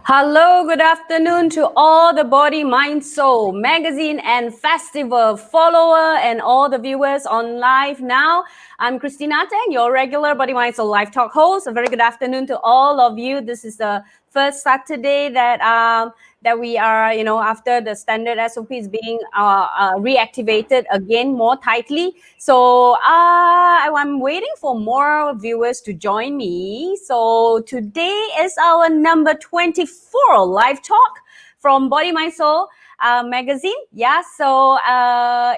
Hello, good afternoon to all the Body, Mind, Soul magazine and festival follower and all the viewers on live now. I'm Christina Tang, your regular Body, Mind, Soul live talk host. A very good afternoon to all of you. This is the first Saturday that we are, after the standard SOP is being reactivated again more tightly. So I'm waiting for more viewers to join me. So today is our number 24 live talk from Body, Mind, Soul magazine. Yeah, so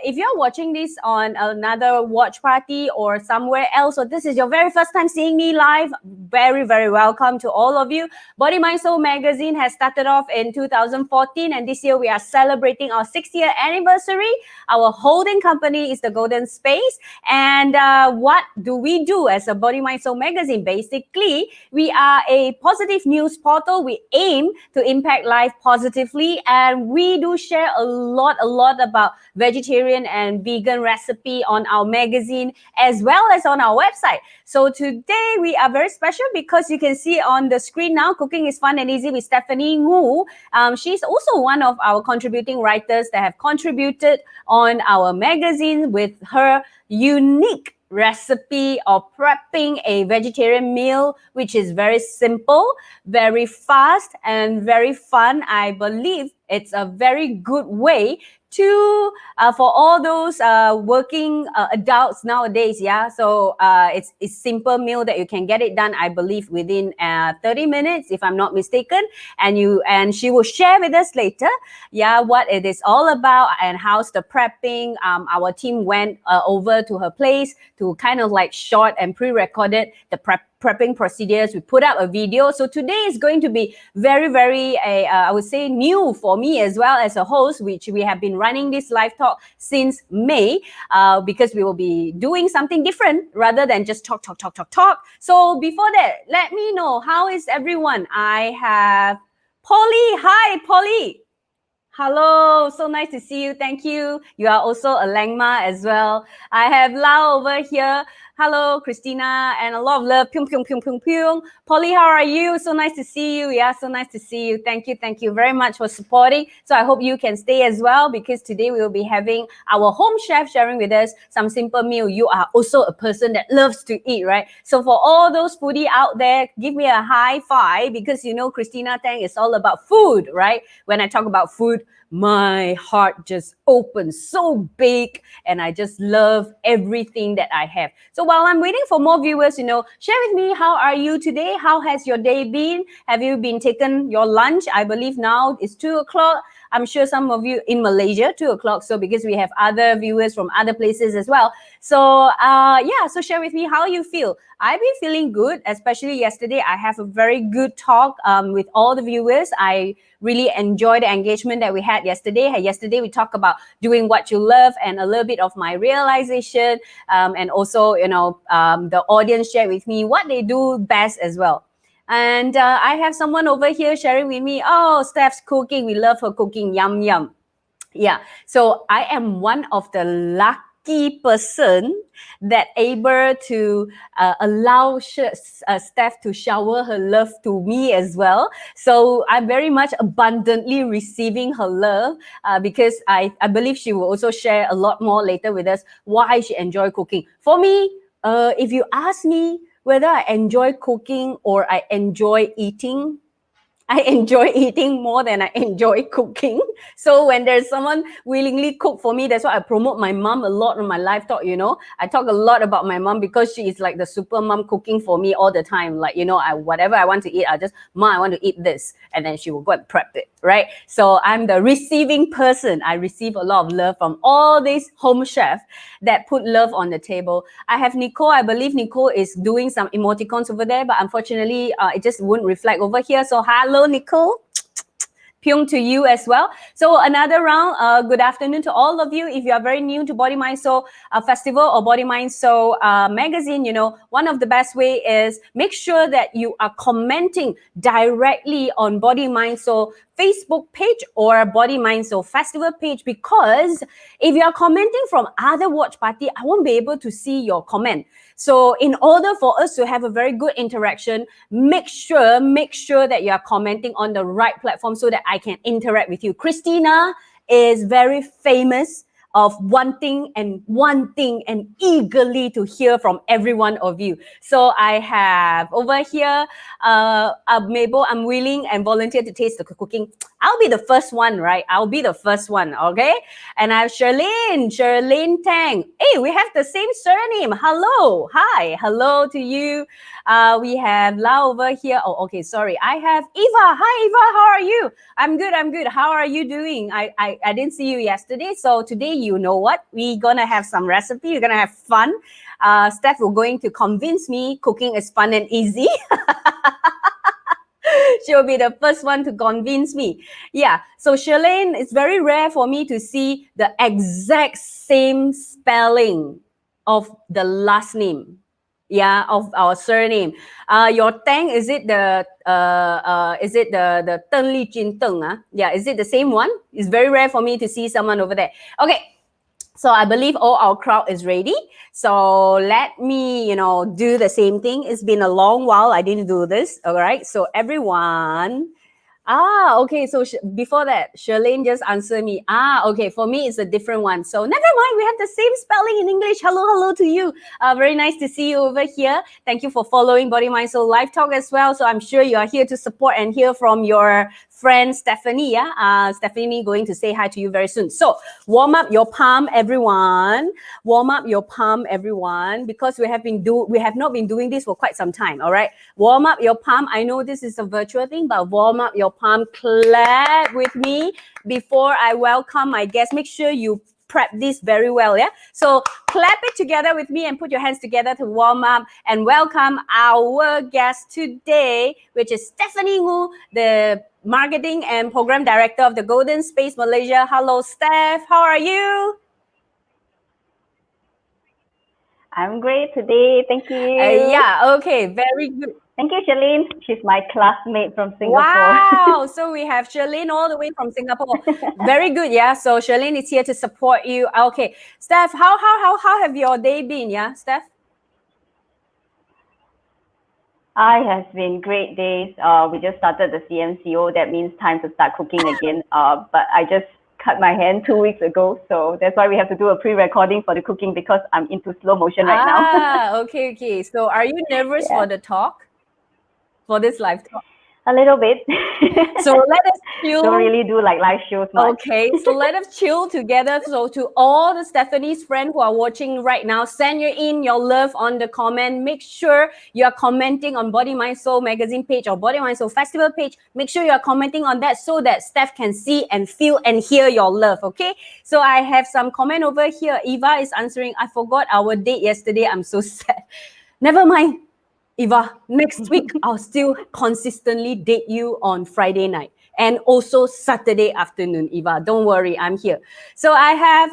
if you're watching this on another watch party or somewhere else, or this is your very first time seeing me live, very, very welcome to all of you. Body, Mind, Soul magazine has started off in 2014, and this year we are celebrating our 6th-year anniversary. Our holding company is the Golden Space. And what do we do as a Body, Mind, Soul magazine? Basically, we are a positive news portal. We aim to impact life positively, and we do share a lot about vegetarian and vegan recipe on our magazine as well as on our website. So today we are very special because you can see on the screen now, Cooking is Fun and Easy with Stephanie Ngu. She's also one of our contributing writers that have contributed on our magazine with her unique recipe of prepping a vegetarian meal, which is very simple, very fast, and very fun. I believe it's a very good way to for all those working adults nowadays. Yeah, so it's simple meal that you can get it done, I believe, within 30 minutes, if I'm not mistaken. And she will share with us later, yeah, what it is all about and how's the prepping. Our team went over to her place to kind of like shot and pre-recorded the prepping procedures. We put up a video. So today is going to be very, very, I would say, new for me as well as a host, which we have been running this live talk since May, because we will be doing something different rather than just talk. So before that, let me know, how is everyone? I have Polly. Hi, Polly. Hello, so nice to see you. Thank you. You are also a Langma as well. I have Lau over here. Hello, Christina, and a lot of love. Pyung, pyung, pyung, pyung, pyung. Polly, how are you? So nice to see you. Yeah, so nice to see you. Thank you very much for supporting. So I hope you can stay as well, because today we will be having our home chef sharing with us some simple meal. You are also a person that loves to eat, right? So for all those foodie out there, give me a high five, because you know Christina Tang is all about food, right? When I talk about food, my heart just opens so big, and I just love everything that I have. So while I'm waiting for more viewers, share with me, how are you today? How has your day been? Have you been taking your lunch? I believe now it's 2 o'clock. I'm sure some of you in Malaysia, 2 o'clock. So because we have other viewers from other places as well. So so share with me how you feel. I've been feeling good, especially yesterday. I have a very good talk with all the viewers. I really enjoyed the engagement that we had yesterday. Yesterday, we talked about doing what you love and a little bit of my realization. And also, the audience shared with me what they do best as well. And I have someone over here sharing with me, oh, Steph's cooking. We love her cooking. Yum, yum. Yeah. So I am one of the lucky person that able to allow Steph to shower her love to me as well. So I'm very much abundantly receiving her love because I believe she will also share a lot more later with us why she enjoy cooking. For me, if you ask me whether I enjoy cooking or I enjoy eating, I enjoy eating more than I enjoy cooking. So when there's someone willingly cook for me, that's why I promote my mom a lot on my live talk, I talk a lot about my mom because she is like the super mom cooking for me all the time. Like, whatever I want to eat, I want to eat this. And then she will go and prep it, right? So I'm the receiving person. I receive a lot of love from all these home chefs that put love on the table. I have Nicole. I believe Nicole is doing some emoticons over there, but unfortunately, it just wouldn't reflect over here. So hello, Nicole. Pyung to you as well. So another round, good afternoon to all of you. If you are very new to Body, Mind, Soul Festival or Body, Mind, Soul magazine, one of the best way is make sure that you are commenting directly on Body, Mind, Soul Facebook page or Body Mind Soul Festival page, because if you are commenting from other watch party, I won't be able to see your comment. So in order for us to have a very good interaction, make sure that you are commenting on the right platform so that I can interact with you. Christina is very famous of wanting and eagerly to hear from every one of you. So I have over here, Mabel, I'm willing and volunteer to taste the cooking. I'll be the first one, right? I'll be the first one, okay? And I have Charlene Tang. Hey, we have the same surname. Hello, hi, hello to you. We have Lau over here. Oh, okay, sorry. I have Eva. Hi, Eva, how are you? I'm good. How are you doing? I didn't see you yesterday. So today, you know what? We're going to have some recipe. We're going to have fun. Steph will going to convince me cooking is fun and easy. She'll be the first one to convince me. Yeah. So Charlene, it's very rare for me to see the exact same spelling of the last name. Yeah, of our surname. Your Tang, is it the Teng Li Jin Teng? Yeah, is it the same one? It's very rare for me to see someone over there. Okay. So I believe all our crowd is ready. So let me, do the same thing. It's been a long while I didn't do this. All right. So everyone. Okay. So before that, Charlene just answered me. Okay. For me, it's a different one. So never mind. We have the same spelling in English. Hello to you. Very nice to see you over here. Thank you for following Body Mind Soul Live Talk as well. So I'm sure you are here to support and hear from your friend Stephanie. Yeah. Stephanie going to say hi to you very soon. So warm up your palm, everyone. Warm up your palm, everyone, because we have not been doing this for quite some time. All right. Warm up your palm. I know this is a virtual thing, but warm up your palm. Clap with me before I welcome my guest. Make sure you prep this very well. Yeah. So clap it together with me and put your hands together to warm up and welcome our guest today, which is Stephanie Ngu, the Marketing and Program Director of the Golden Space Malaysia. Hello, Steph. How are you? I'm great today. Thank you. Yeah, okay. Very good. Thank you, Charlene. She's my classmate from Singapore. Wow. So we have Charlene all the way from Singapore. Very good. Yeah. So Charlene is here to support you. Okay. Steph, how have your day been? Yeah, Steph? It has been great days. We just started the CMCO. That means time to start cooking again. But I just cut my hand 2 weeks ago. So that's why we have to do a pre-recording for the cooking, because I'm into slow motion right now. Okay. So are you nervous for the talk? For this live talk? A little bit. So let us chill. Don't really do like live shows much. Okay, so let us chill together. So to all the Stephanie's friends who are watching right now, send your love on the comment. Make sure you are commenting on Body Mind Soul magazine page or Body Mind Soul festival page. Make sure you are commenting on that so that Steph can see and feel and hear your love. Okay, so I have some comment over here. Eva is answering, I forgot our date yesterday. I'm so sad. Never mind. Eva, next week, I'll still consistently date you on Friday night and also Saturday afternoon, Eva. Don't worry, I'm here. So I have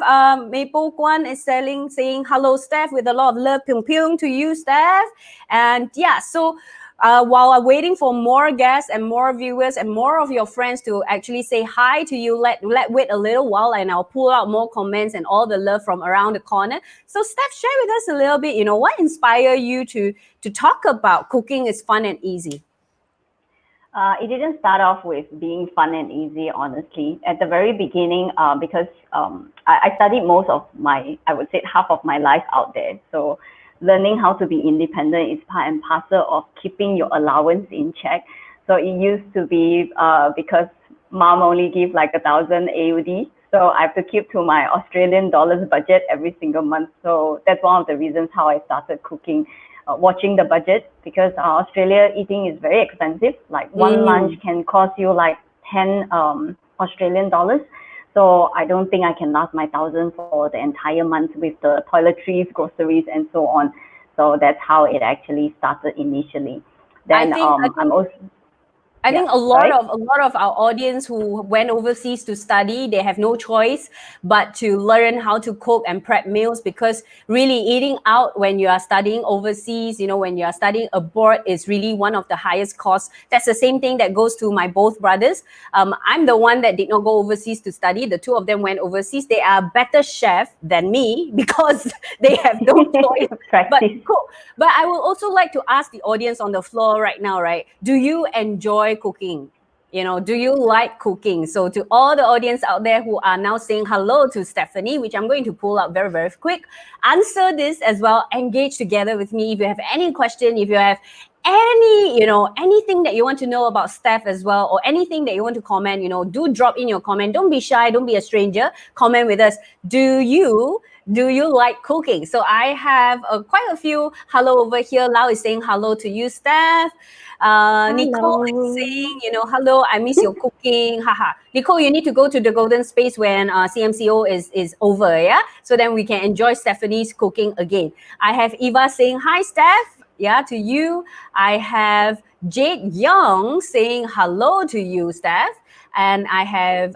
Maple Kwan is saying hello, Steph, with a lot of love, pyung pyung to you, Steph. And yeah, so while I'm waiting for more guests and more viewers and more of your friends to actually say hi to you, let wait a little while and I'll pull out more comments and all the love from around the corner. So Steph, share with us a little bit, what inspired you to talk about cooking is fun and easy? It didn't start off with being fun and easy, honestly. At the very beginning, because I studied most of I would say half of my life out there. So learning how to be independent is part and parcel of keeping your allowance in check. So it used to be because mom only give like 1,000 AUD. So I have to keep to my Australian dollars budget every single month. So that's one of the reasons how I started cooking. Watching the budget, because Australia eating is very expensive. Like one lunch can cost you like 10 Australian dollars. So I don't think I can last my 1,000 for the entire month with the toiletries, groceries, and so on. So that's how it actually started initially. Then I'm also. I Yeah, think a lot right? of our audience who went overseas to study, they have no choice but to learn how to cook and prep meals, because really eating out when you are studying overseas, when you are studying abroad, is really one of the highest costs. That's the same thing that goes to my both brothers. I'm the one that did not go overseas to study. The two of them went overseas. They are better chef than me because they have no choice but Practice. to cook. But I would also like to ask the audience on the floor right now, right? Do you enjoy cooking? Do you like cooking? So to all the audience out there who are now saying hello to Stephanie, which I'm going to pull out very, very quick, answer this as well. Engage together with me. If you have any question, if you have anything that you want to know about Steph as well, or anything that you want to comment, do drop in your comment. Don't be shy. Don't be a stranger. Comment with us. Do you like cooking? So I have quite a few hello over here. Lau is saying hello to you, Steph. Nicole is saying, hello, I miss your cooking. Haha. Nicole, you need to go to the golden space when CMCO is over, yeah? So then we can enjoy Stephanie's cooking again. I have Eva saying, hi, Steph. Yeah, to you. I have Jade Young saying hello to you, Steph. And I have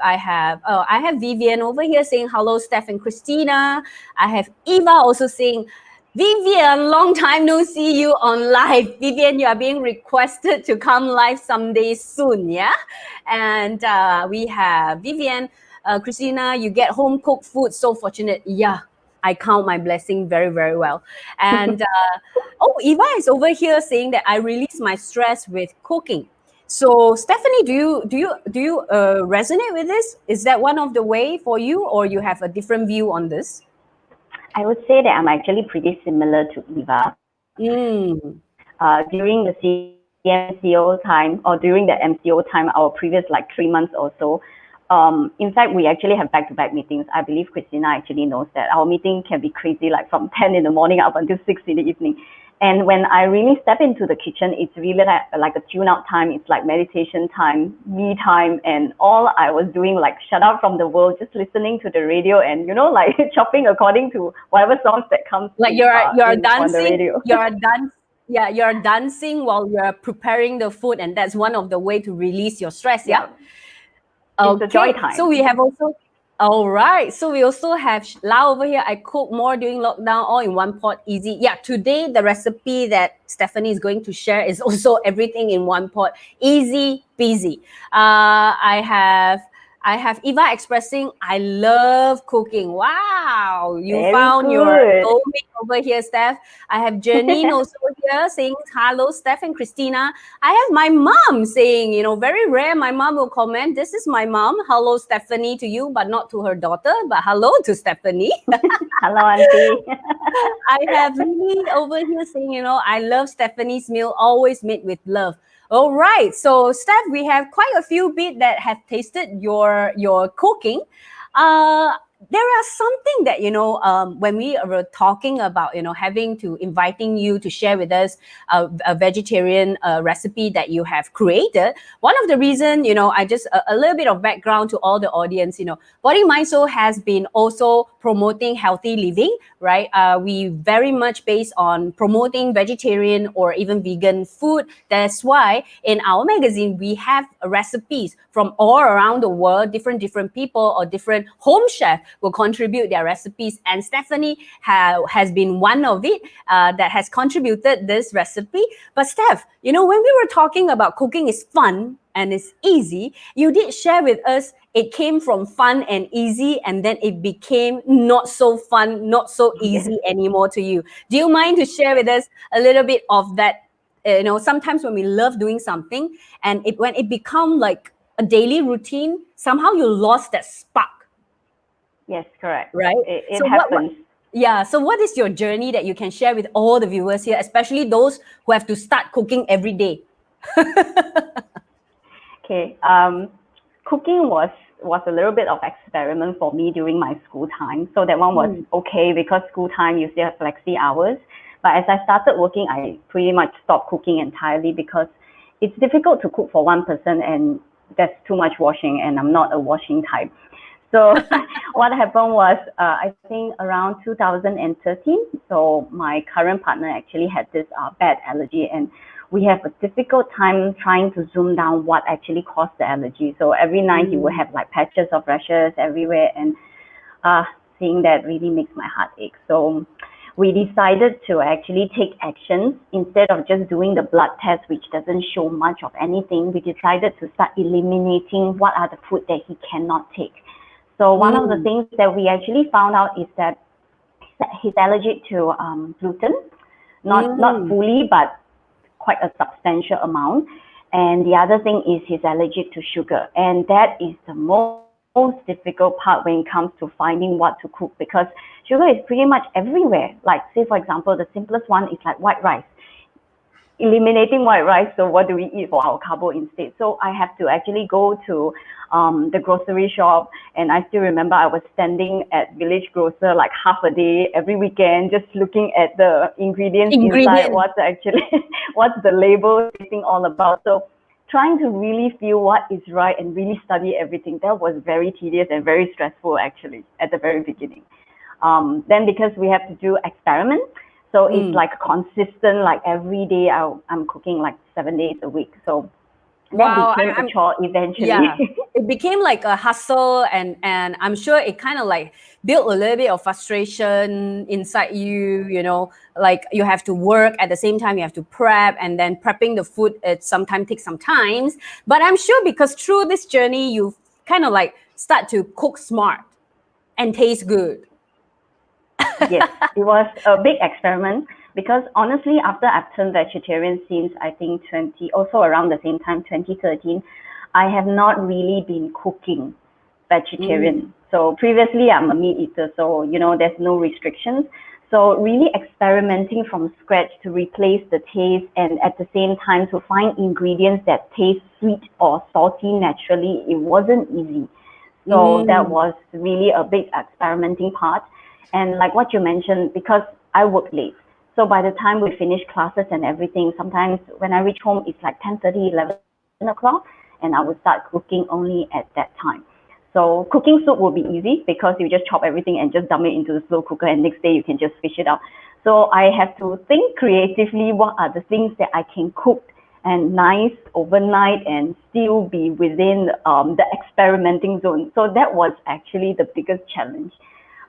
Vivian over here saying hello, Steph and Christina. I have Eva also saying, Vivian, long time no see you on live. Vivian, you are being requested to come live someday soon, yeah? And we have Vivian, Christina, you get home cooked food, so fortunate. Yeah, I count my blessing very, very well. And Eva is over here saying that I release my stress with cooking. So Stephanie, do you resonate with this? Is that one of the way for you, or you have a different view on this? I would say that I'm actually pretty similar to Eva. During the CMCO time, or during the MCO time, our previous 3 months or so, in fact, we actually have back-to-back meetings. I believe Christina actually knows that our meeting can be crazy, from 10 in the morning up until 6 in the evening. And when I really step into the kitchen, it's really like a tune-out time. It's like meditation time, me time, and all I was doing, shut out from the world, just listening to the radio and, chopping according to whatever songs that comes you're dancing on the radio. You're dancing while you're preparing the food, and that's one of the way to release your stress, yeah? It's a joy time. So we have also, all right. So we also have Lau over here. I cook more during lockdown, all in one pot, easy. Yeah, today the recipe that Stephanie is going to share is also everything in one pot, easy peasy. I have Eva expressing, I love cooking. Wow, you Very found good. your soulmate over here, Steph. I have Janine also here saying, hello, Steph and Christina. I have my mom saying, very rare, my mom will comment, this is my mom. Hello, Stephanie, to you, but not to her daughter, but hello to Stephanie. Hello, auntie. I have Lily over here saying, I love Stephanie's meal, always made with love. All right, so Steph, we have quite a few bit that have tasted your cooking. There are something that when we were talking about inviting you to share with us a vegetarian recipe that you have created. One of the reason I just a little bit of background to all the audience. Body Mind Soul has been also promoting healthy living, right? We very much based on promoting vegetarian or even vegan food. That's why in our magazine we have recipes from all around the world. Different people or different home chefs will contribute their recipes, and Stephanie has been one of it that has contributed this recipe. But Steph, when we were talking about cooking is fun and it's easy, you did share with us it came from fun and easy, and then it became not so fun, not so easy anymore to you. Do you mind to share with us a little bit of that? Sometimes when we love doing something and when it become like a daily routine, somehow you lost that spark. Yes, correct. Right? It happens. So what is your journey that you can share with all the viewers here, especially those who have to start cooking every day? Okay. Cooking was a little bit of experiment for me during my school time. So that one was okay because school time you still have flexi hours. But as I started working, I pretty much stopped cooking entirely because it's difficult to cook for one person and that's too much washing, and I'm not a washing type. So what happened was, I think around 2013, so my current partner actually had this bad allergy, and we have a difficult time trying to zoom down what actually caused the allergy. So every night he would have like patches of rashes everywhere, and seeing that really makes my heart ache. So we decided to actually take actions instead of just doing the blood test, which doesn't show much of anything. We decided to start eliminating what are the food that he cannot take. So one of the things that we actually found out is that he's allergic to gluten, not fully, but quite a substantial amount. And the other thing is he's allergic to sugar. And that is the most difficult part when it comes to finding what to cook, because sugar is pretty much everywhere. Like, say, for example, the simplest one is like white rice. Eliminating white rice, so what do we eat for our carbo instead? So I have to actually go to the grocery shop, and I still remember I was standing at Village Grocer like half a day every weekend, just looking at the ingredients inside, what's the label saying all about. So trying to really feel what is right and really study everything, that was very tedious and very stressful actually at the very beginning. Then because we have to do experiments, so it's like consistent, like every day I'm cooking like 7 days a week. So that became a chore eventually. Yeah, it became like a hustle, and I'm sure it kind of like built a little bit of frustration inside you, you know, like you have to work at the same time, you have to prep, and then prepping the food, it sometimes takes some time. But I'm sure because through this journey, you kind of like start to cook smart and taste good. Yes, it was a big experiment, because honestly, after I've turned vegetarian since I think also around the same time, 2013, I have not really been cooking vegetarian. So previously I'm a meat eater, so you know there's no restrictions. So really experimenting from scratch to replace the taste, and at the same time to find ingredients that taste sweet or salty naturally, it wasn't easy. So that was really a big experimenting part. And like what you mentioned, because I work late, so by the time we finish classes and everything, sometimes when I reach home, it's like 10:30, 11 o'clock, and I would start cooking only at that time. So cooking soup will be easy because you just chop everything and just dump it into the slow cooker, and next day you can just fish it out. So I have to think creatively, what are the things that I can cook and nice overnight and still be within the experimenting zone. So that was actually the biggest challenge.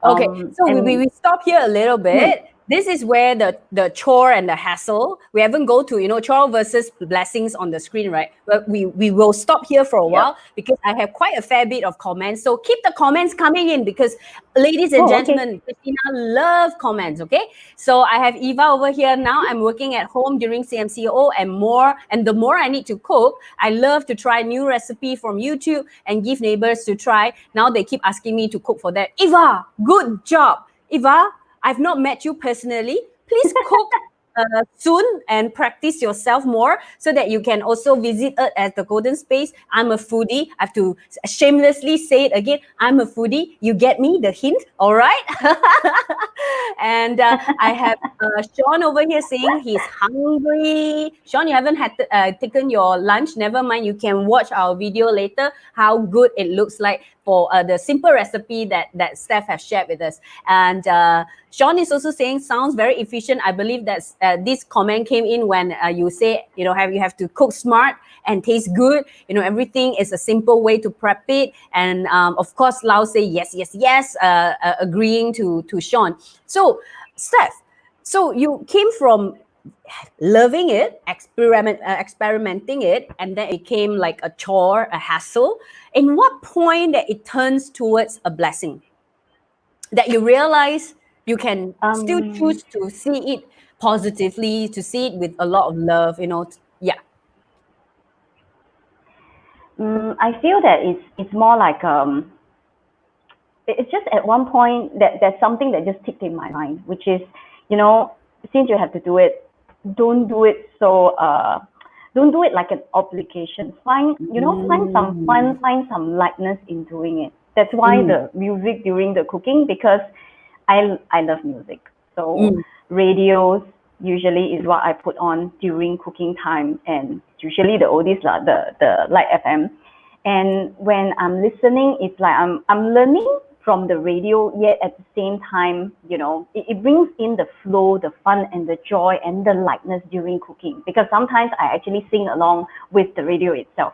Okay, so we stop here a little bit. This is where the chore and the hassle, we haven't go to, you know, chore versus blessings on the screen, right? But we will stop here for a while because I have quite a fair bit of comments. So keep the comments coming in, because ladies and gentlemen, Christina love comments, okay? So I have Eva over here now. I'm working at home during CMCO and the more I need to cook, I love to try new recipe from YouTube and give neighbors to try. Now they keep asking me to cook for that. Eva, good job. Eva, I've not met you personally. Please cook soon and practice yourself more so that you can also visit us at the Golden Space. I'm a foodie. I have to shamelessly say it again. I'm a foodie. You get me the hint, all right? And I have Sean over here saying he's hungry. Sean, you haven't had taken your lunch. Never mind. You can watch our video later, how good it looks like for the simple recipe that Steph has shared with us. And Sean is also saying, sounds very efficient. I believe that this comment came in when you say, you know, you have to cook smart and taste good. You know, everything is a simple way to prep it. And of course, Lau say yes, agreeing to Sean. So, Steph, so you came from loving it, experimenting it, and then it became like a chore, a hassle. In what point that it turns towards a blessing? That you realize you can still choose to see it positively, to see it with a lot of love, you know, I feel that it's more like it's just at one point that there's something that just ticked in my mind, which is, you know, since you have to do it, don't do it like an obligation. Find some fun, find some lightness in doing it. That's why the music during the cooking, because I love music. So radios usually is what I put on during cooking time, and usually the oldies, the Light FM. And when I'm listening, it's like I'm learning from the radio, yet at the same time, it brings in the flow, the fun and the joy and the lightness during cooking, because sometimes I actually sing along with the radio itself.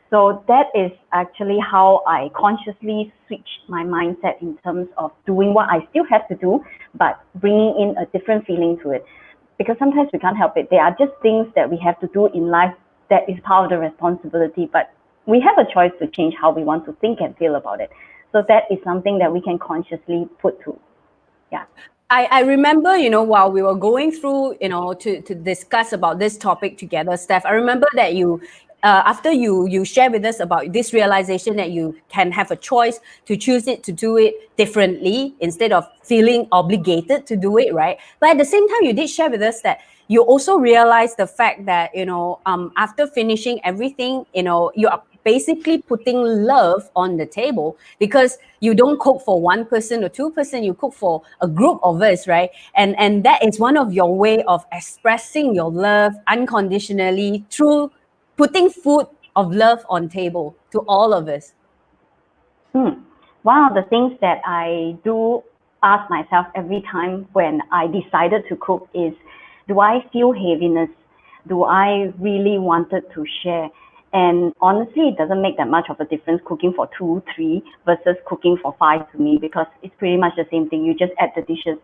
So that is actually how I consciously switched my mindset in terms of doing what I still have to do, but bringing in a different feeling to it. Because sometimes we can't help it. There are just things that we have to do in life that is part of the responsibility, but we have a choice to change how we want to think and feel about it. So that is something that we can consciously put to. Yeah. I remember, while we were going through, to discuss about this topic together, Steph, I remember that you, after you share with us about this realization that you can have a choice to choose it, to do it differently instead of feeling obligated to do it, right? But at the same time, you did share with us that you also realized the fact that, after finishing everything, you are basically putting love on the table, because you don't cook for one person or two person, you cook for a group of us, right? And that is one of your way of expressing your love unconditionally through putting food of love on table to all of us. One of the things that I do ask myself every time when I decided to cook is, do I feel heaviness? Do I really wanted to share? And honestly, it doesn't make that much of a difference cooking for 2, 3 versus cooking for 5 to me, because it's pretty much the same thing. You just add the dishes.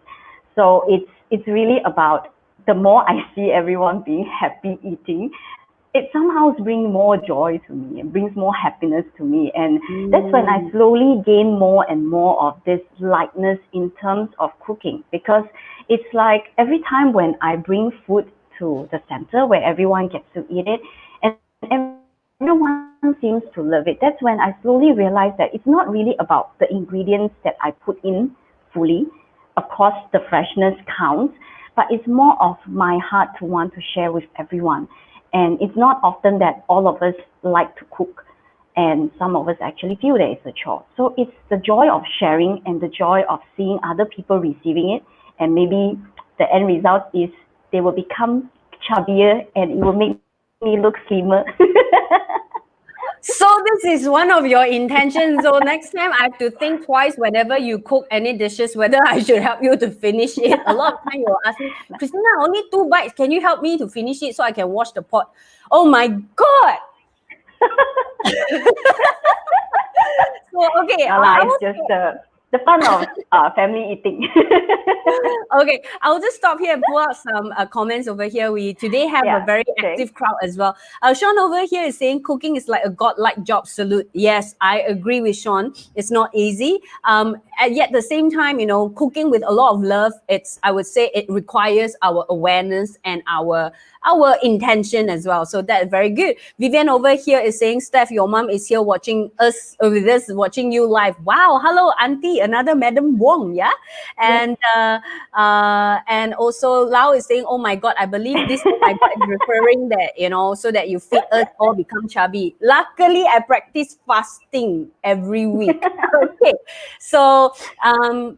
So it's really about, the more I see everyone being happy eating, it somehow brings more joy to me. It brings more happiness to me. And that's when I slowly gain more and more of this lightness in terms of cooking, because it's like every time when I bring food to the center where everyone gets to eat it, and everyone seems to love it, that's when I slowly realize that it's not really about the ingredients that I put in fully. Of course, the freshness counts, but it's more of my heart to want to share with everyone. And it's not often that all of us like to cook, and some of us actually feel that it's a chore. So it's the joy of sharing and the joy of seeing other people receiving it, and maybe the end result is they will become chubbier and it will make me look slimmer. So this is one of your intentions. So next time I have to think twice whenever you cook any dishes, whether I should help you to finish it. A lot of time you will ask me, Christina, only 2 bites. Can you help me to finish it so I can wash the pot? Oh my God. So, okay. It's just the fun of family eating. Okay, I'll just stop here and pull out some comments over here. We today have a very active crowd as well. Sean over here is saying cooking is like a godlike job. Salute. Yes, I agree with Sean. It's not easy. And yet at the same time, cooking with a lot of love, I would say it requires our awareness and our intention as well. So that's very good. Vivian over here is saying, Steph, your mom is here watching us with us, watching you live. Wow, hello, Auntie, another Madam Wong, yeah? And and also Lau is saying, oh my God, I believe this, oh my God, is referring that, so that you fit us all become chubby. Luckily, I practice fasting every week. Okay. So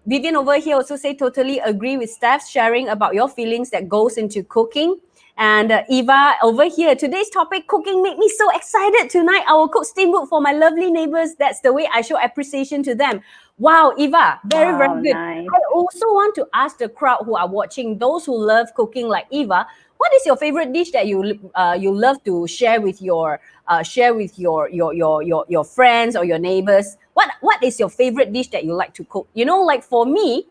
Vivian over here also say, totally agree with Steph sharing about your feelings that goes into cooking. And Eva over here, today's topic, cooking, made me so excited tonight. I will cook steamboat for my lovely neighbors. That's the way I show appreciation to them. Wow, Eva, very good. Nice. I also want to ask the crowd who are watching, those who love cooking like Eva, what is your favorite dish that you love to share with your friends or your neighbors? What is your favorite dish that you like to cook? Like for me,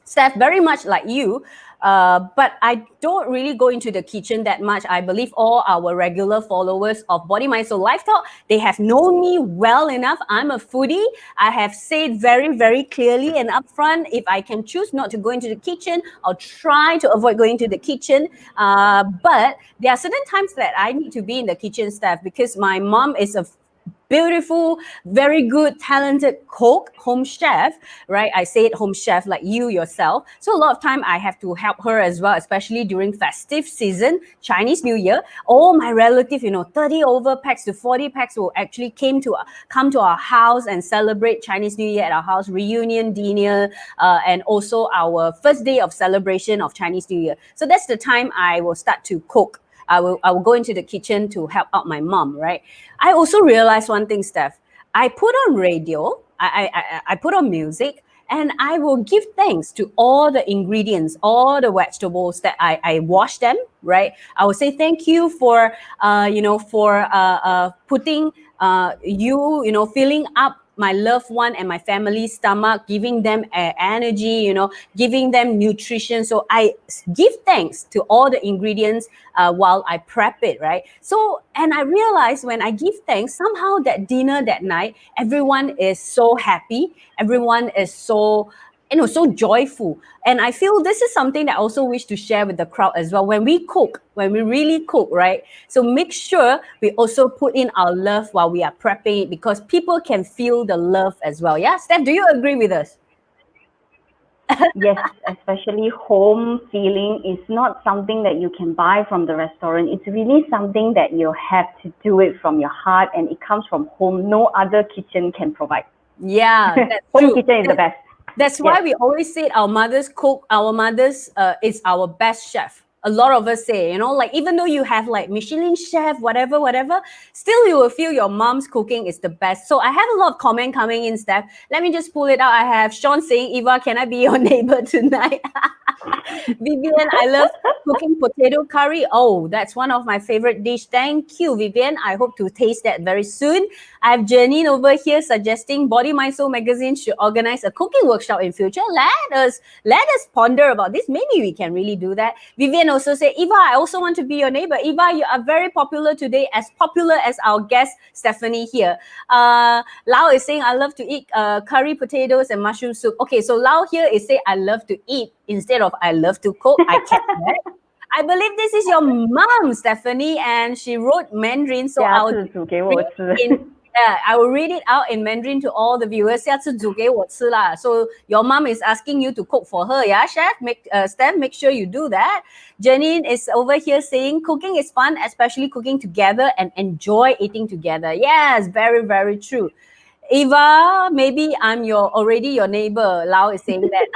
Steph, very much like you, but I don't really go into the kitchen that much. I believe all our regular followers of Body, Mind, Soul Life Talk, they have known me well enough. I'm a foodie. I have said very, very clearly and upfront, if I can choose not to go into the kitchen, I'll try to avoid going to the kitchen. But there are certain times that I need to be in the kitchen, Steph, because my mom is a beautiful, very good, talented cook, home chef, right? I say it home chef like you yourself. So a lot of time I have to help her as well, especially during festive season, Chinese New Year. All my relatives, 30 over packs to 40 packs will actually come to our house and celebrate Chinese New Year at our house, reunion dinner, and also our first day of celebration of Chinese New Year. So that's the time I will start to cook. I will go into the kitchen to help out my mom, right? I also realized one thing, Steph. I put on radio I put on music, and I will give thanks to all the ingredients, all the vegetables that I wash them, right? I will say thank you for, putting, filling up my loved one and my family's stomach, giving them energy, giving them nutrition. So I give thanks to all the ingredients while I prep it, right? So, and I realized when I give thanks, somehow that dinner that night, everyone is so happy, everyone is so, so joyful. And I feel this is something that I also wish to share with the crowd as well. When we cook, when we really cook, right? So make sure we also put in our love while we are prepping it, because people can feel the love as well. Yeah, Steph, do you agree with us? Yes, especially home feeling is not something that you can buy from the restaurant. It's really something that you have to do it from your heart, and it comes from home. No other kitchen can provide. Yeah, that's Home true. kitchen is the best. That's why Yes. we always say our mothers cook, our mothers is our best chef. A lot of us say, like even though you have like Michelin chef, whatever, still you will feel your mom's cooking is the best. So I have a lot of comment coming in, Steph. Let me just pull it out. I have Sean saying, Eva, can I be your neighbor tonight? Vivian, I love cooking potato curry. Oh, that's one of my favorite dish. Thank you, Vivian. I hope to taste that very soon. I have Janine over here suggesting Body Mind Soul magazine should organize a cooking workshop in future. Let us ponder about this. Maybe we can really do that. Vivian also said, Eva, I also want to be your neighbor. Eva, you are very popular today, as popular as our guest Stephanie here. Lau is saying, I love to eat curry potatoes and mushroom soup. Okay, so Lau here is saying, I love to eat instead of I love to cook. I can't. I believe this is your mom, Stephanie, and she wrote Mandarin, so Yeah, I'll 自煮给我吃。 I will read it out in Mandarin to all the viewers. 下次煮给我吃啦. So your mom is asking you to cook for her, yeah, Chef? Steph, make sure you do that. Janine is over here saying cooking is fun, especially cooking together and enjoy eating together. Yes, very, very true. Eva, maybe I'm already your neighbor. Lau is saying that.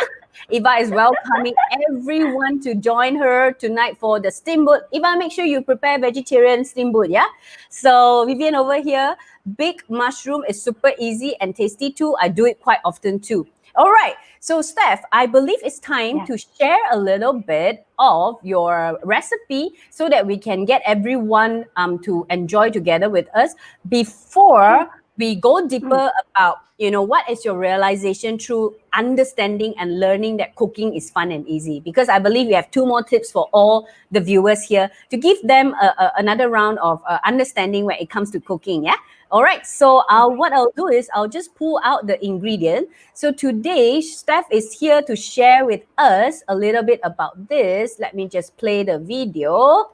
Eva is welcoming everyone to join her tonight for the steamboat. Eva, make sure you prepare vegetarian steamboat, yeah? So Vivian over here, big mushroom is super easy and tasty too. I do it quite often too. All right. So Steph, I believe it's time to share a little bit of your recipe so that we can get everyone to enjoy together with us before we go deeper about, what is your realization through understanding and learning that cooking is fun and easy. Because I believe we have 2 more tips for all the viewers here to give them another round of understanding when it comes to cooking, yeah? All right, so what I'll do is I'll just pull out the ingredient. So today, Steph is here to share with us a little bit about this. Let me just play the video.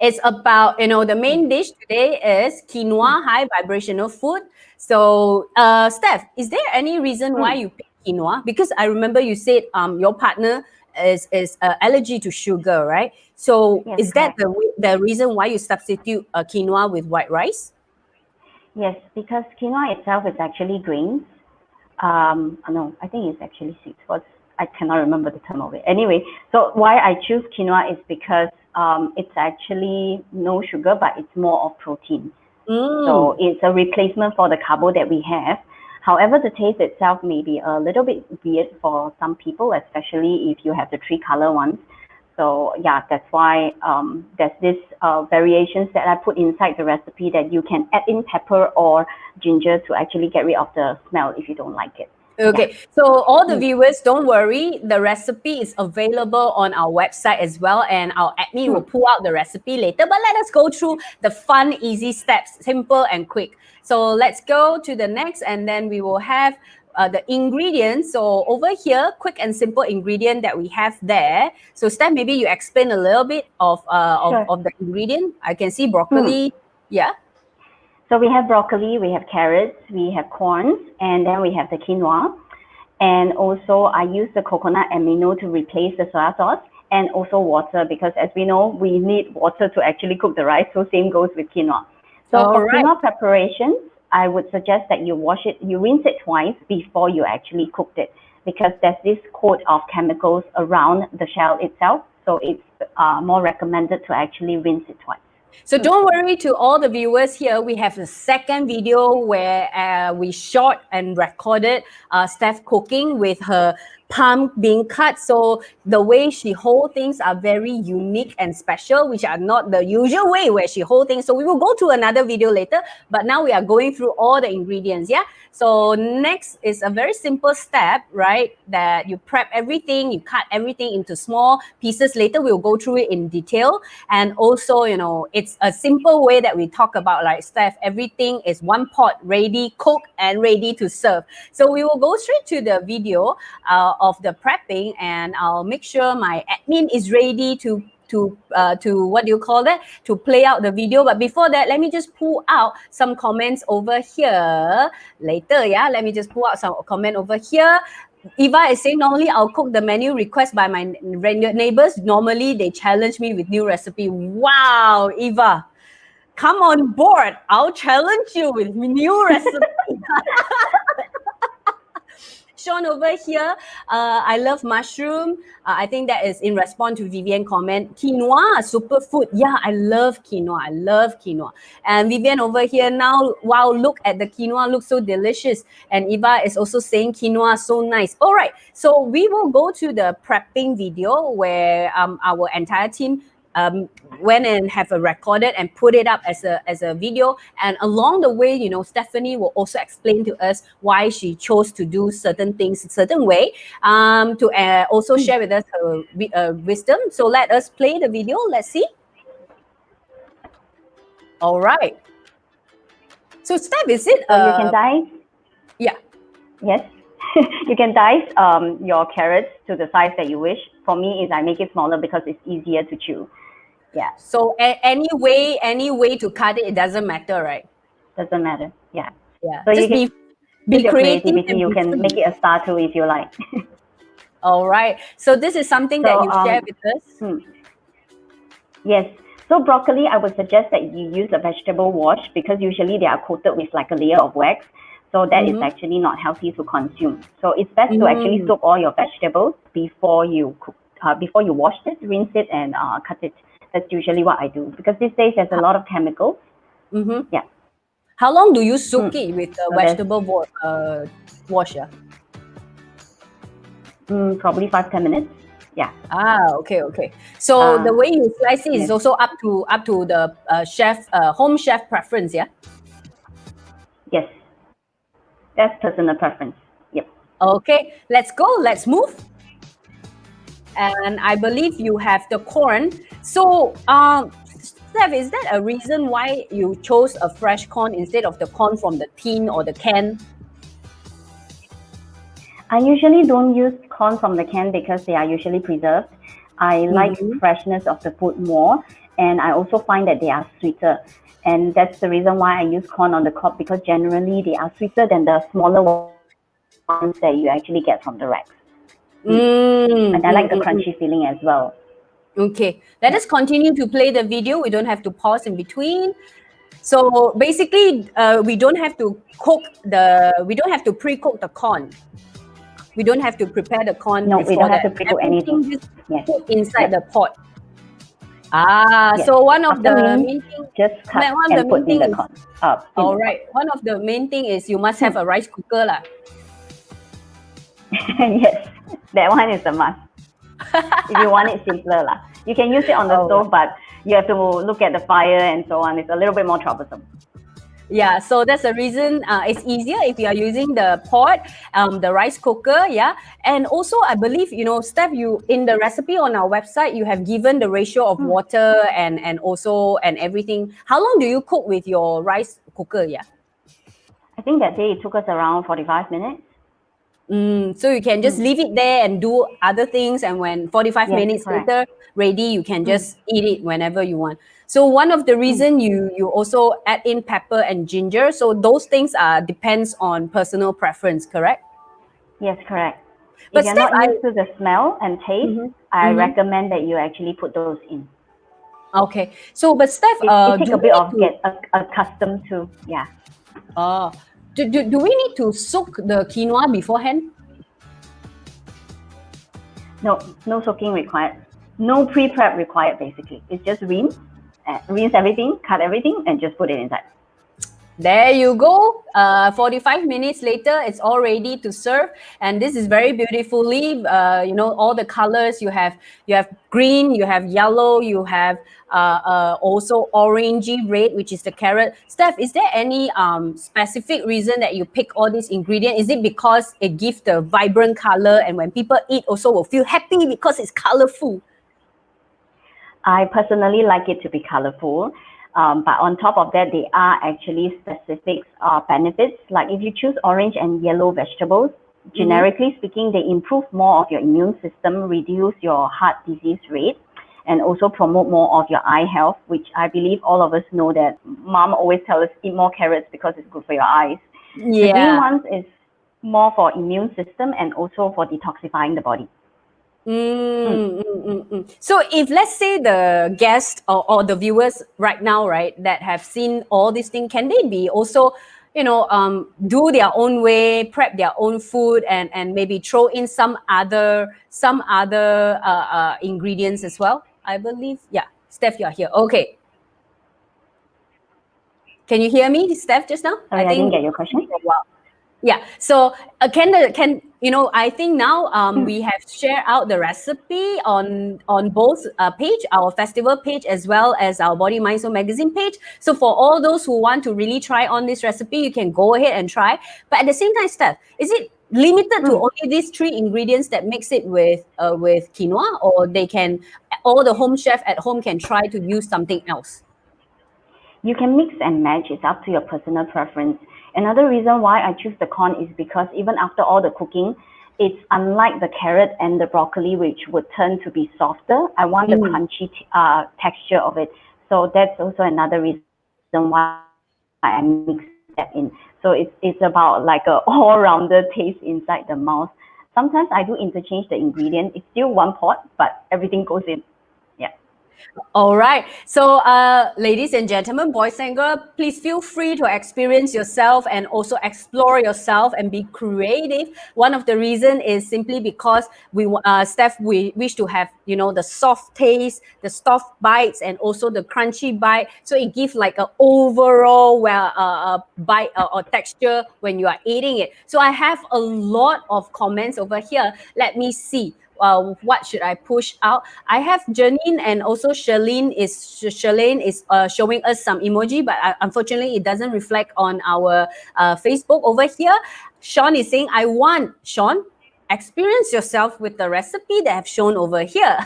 It's about, the main dish today is quinoa, high vibrational food. So, Steph, is there any reason why you picked quinoa? Because I remember you said your partner is allergy to sugar, right? So, Yes, is that correct. the reason why you substitute quinoa with white rice? Yes, because quinoa itself is actually grains. No, I think it's actually seeds. I cannot remember the term of it. Anyway, so why I choose quinoa is because it's actually no sugar, but it's more of protein. So it's a replacement for the carbo that we have. However, the taste itself may be a little bit weird for some people, especially if you have the 3 color ones. So yeah, that's why there's this variations that I put inside the recipe that you can add in pepper or ginger to actually get rid of the smell if you don't like it. Okay, so all the viewers, don't worry. The recipe is available on our website as well, and our admin will pull out the recipe later. But let us go through the fun, easy steps, simple and quick. So let's go to the next, and then we will have the ingredients. So over here, quick and simple ingredient that we have there. So Steph, maybe you explain a little bit of the ingredient. I can see broccoli. Yeah. So we have broccoli, we have carrots, we have corn, and then we have the quinoa. And also I use the coconut amino to replace the soya sauce, and also water, because as we know, we need water to actually cook the rice. So same goes with quinoa. So for quinoa preparations, I would suggest that you rinse it twice before you actually cooked it, because there's this coat of chemicals around the shell itself. So it's more recommended to actually rinse it twice. So don't worry to all the viewers here. We have the second video where we shot and recorded Steph cooking with her palm being cut. So the way she hold things are very unique and special, which are not the usual way where she hold things. So we will go to another video later, but now we are going through all the ingredients. Yeah. So next is a very simple step, right? That you prep everything, you cut everything into small pieces. Later, we'll go through it in detail. And also, you know, it's a simple way that we talk about, like Steph, everything is one pot, ready, cooked, and ready to serve. So we will go straight to the video of the prepping, and I'll make sure my admin is ready to what do you call that, to play out the video. But before that, let me just pull out some comments over here later. Yeah, let me just pull out some comment over here. Eva is saying, normally I'll cook the menu request by my neighbors. Normally they challenge me with new recipe. Wow, Eva, come on board. I'll challenge you with new recipe. Sean over here, I love mushroom. I think that is in response to Vivian comment. Quinoa, superfood. Yeah, I love quinoa. I love quinoa. And Vivian over here now, wow, look at the quinoa, looks so delicious. And Eva is also saying quinoa, so nice. All right, so we will go to the prepping video where our entire team went and have a recorded and put it up as a video. And along the way, you know, Stephanie will also explain to us why she chose to do certain things a certain way, to also share with us her wisdom. So let us play the video. Let's see. All right. So Steph, is it? So you can dice. Yeah. Yes. You can dice your carrots to the size that you wish. For me, is I make it smaller because it's easier to chew. Yeah. So any way to cut it, it doesn't matter, right? Doesn't matter. Yeah. Yeah. So just you can be your creative. creativity. You can make it a star too if you like. All right. So this is something that you share with us. Yes. So broccoli, I would suggest that you use a vegetable wash because usually they are coated with like a layer of wax. So that is actually not healthy to consume. So it's best to actually soak all your vegetables before you cook, before you wash it, rinse it, and cut it. That's usually what I do because these days there's a lot of chemicals. Yeah. How long do you soak it with a vegetable washer? Probably 5-10 minutes. Yeah. Okay. So the way you slice it is also up to the home chef preference, yeah? Yes. That's personal preference. Yep. Okay, let's go. Let's move. And I believe you have the corn. So, Steph, is that a reason why you chose a fresh corn instead of the corn from the tin or the can? I usually don't use corn from the can because they are usually preserved. I like freshness of the food more, and I also find that they are sweeter. And that's the reason why I use corn on the cob, because generally they are sweeter than the smaller ones that you actually get from the racks. And I like the crunchy feeling as well. Okay, let us continue to play the video. We don't have to pause in between. So basically, we don't have to pre-cook the corn. We don't have to prepare the corn. No, we don't have to pre-cook anything. Just put inside the pot. So one of the main things, just cut and put in the corn. All right. One of the main thing is you must have a rice cooker, lah. Yes, that one is a must. If you want it simpler, lah. You can use it on the stove, but you have to look at the fire and so on. It's a little bit more troublesome. Yeah, so that's the reason it's easier if you are using the pot, the rice cooker, yeah. And also, I believe, you know, Steph, you in the recipe on our website, you have given the ratio of water and everything. How long do you cook with your rice cooker? Yeah, I think that day it took us around 45 minutes. So you can just leave it there and do other things, and when 45 minutes later ready, you can just eat it whenever you want. So one of the reason you also add in pepper and ginger. So those things depends on personal preference, correct? Yes, correct. But if you're Steph, not used to the smell and taste, I recommend that you actually put those in. Okay. So, but Steph, it takes a bit of get accustomed to, yeah. Do we need to soak the quinoa beforehand? No soaking required. No pre-prep required, basically. It's just rinse rinse everything, cut everything, and just put it inside. There you go. 45 minutes later, it's all ready to serve, and this is very beautifully. All the colors you have green, you have yellow, you have also orangey red, which is the carrot. Steph, is there any specific reason that you pick all these ingredients? Is it because it gives the vibrant color, and when people eat, also will feel happy because it's colorful? I personally like it to be colorful. But on top of that, there are actually specific benefits. Like if you choose orange and yellow vegetables, generically speaking, they improve more of your immune system, reduce your heart disease rate, and also promote more of your eye health, which I believe all of us know that mom always tells us eat more carrots because it's good for your eyes. Yeah. The green ones is more for immune system and also for detoxifying the body. So if let's say the guests or the viewers right now, right, that have seen all these things, can they be also, do their own way, prep their own food, and maybe throw in some other ingredients as well? I believe, yeah. Steph, you're here. Okay. Can you hear me, Steph, just now? Sorry, I didn't get your question. Yeah. So I think now we have shared out the recipe on both page, our festival page, as well as our Body Mind Soul magazine page. So for all those who want to really try on this recipe, you can go ahead and try. But at the same time, Steph, is it limited to only these 3 ingredients that makes it with quinoa, or all the home chef at home can try to use something else? You can mix and match. It's up to your personal preference. Another reason why I choose the corn is because even after all the cooking, it's unlike the carrot and the broccoli, which would turn to be softer. I want the crunchy texture of it. So that's also another reason why I mix that in. So it's about like a all-rounder taste inside the mouth. Sometimes I do interchange the ingredient. It's still one pot, but everything goes in. Yeah. All right. So, ladies and gentlemen, boys and girls, please feel free to experience yourself and also explore yourself and be creative. One of the reasons is simply because Steph, we wish to have, the soft taste, the soft bites, and also the crunchy bite. So it gives like an overall bite or texture when you are eating it. So I have a lot of comments over here. Let me see. What should I push out? I have Janine and also Charlene is showing us some emoji, but unfortunately it doesn't reflect on our Facebook over here. Sean is saying, Sean, experience yourself with the recipe that I've shown over here.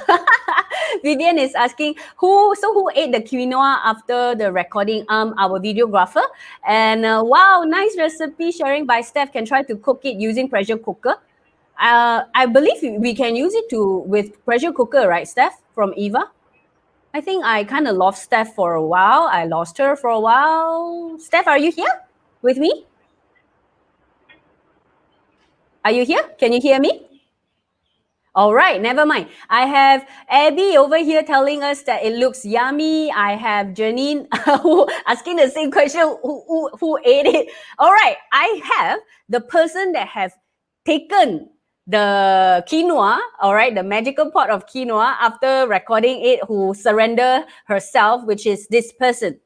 Vivian is asking, who ate the quinoa after the recording? Our videographer. And wow, nice recipe sharing by Steph. Can try to cook it using pressure cooker. I believe we can use it with pressure cooker, right, Steph, from Eva? I think I kind of lost Steph for a while. I lost her for a while. Steph, are you here with me? Are you here? Can you hear me? All right, never mind. I have Abby over here telling us that it looks yummy. I have Janine asking the same question, who ate it? All right, I have the person that has taken the quinoa, all right, the magical pot of quinoa after recording it, who surrendered herself, which is this person.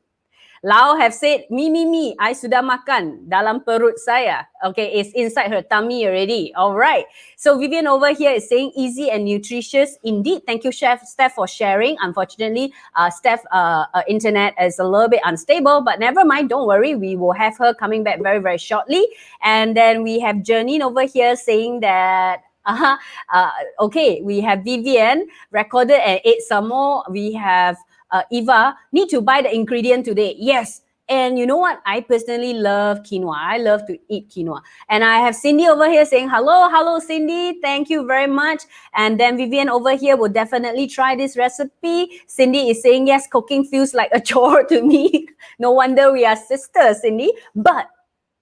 Lau have said, me, I sudah makan dalam perut saya. Okay, it's inside her tummy already. All right. So Vivian over here is saying easy and nutritious. Indeed. Thank you, Steph, for sharing. Unfortunately, Steph, internet is a little bit unstable, but never mind. Don't worry. We will have her coming back very, very shortly. And then we have Janine over here saying that okay, we have Vivian recorded and ate some more. We have Eva, need to buy the ingredient today. Yes. And you know what? I personally love quinoa. I love to eat quinoa. And I have Cindy over here saying, hello, Cindy. Thank you very much. And then Vivian over here will definitely try this recipe. Cindy is saying, yes, cooking feels like a chore to me. No wonder we are sisters, Cindy. But,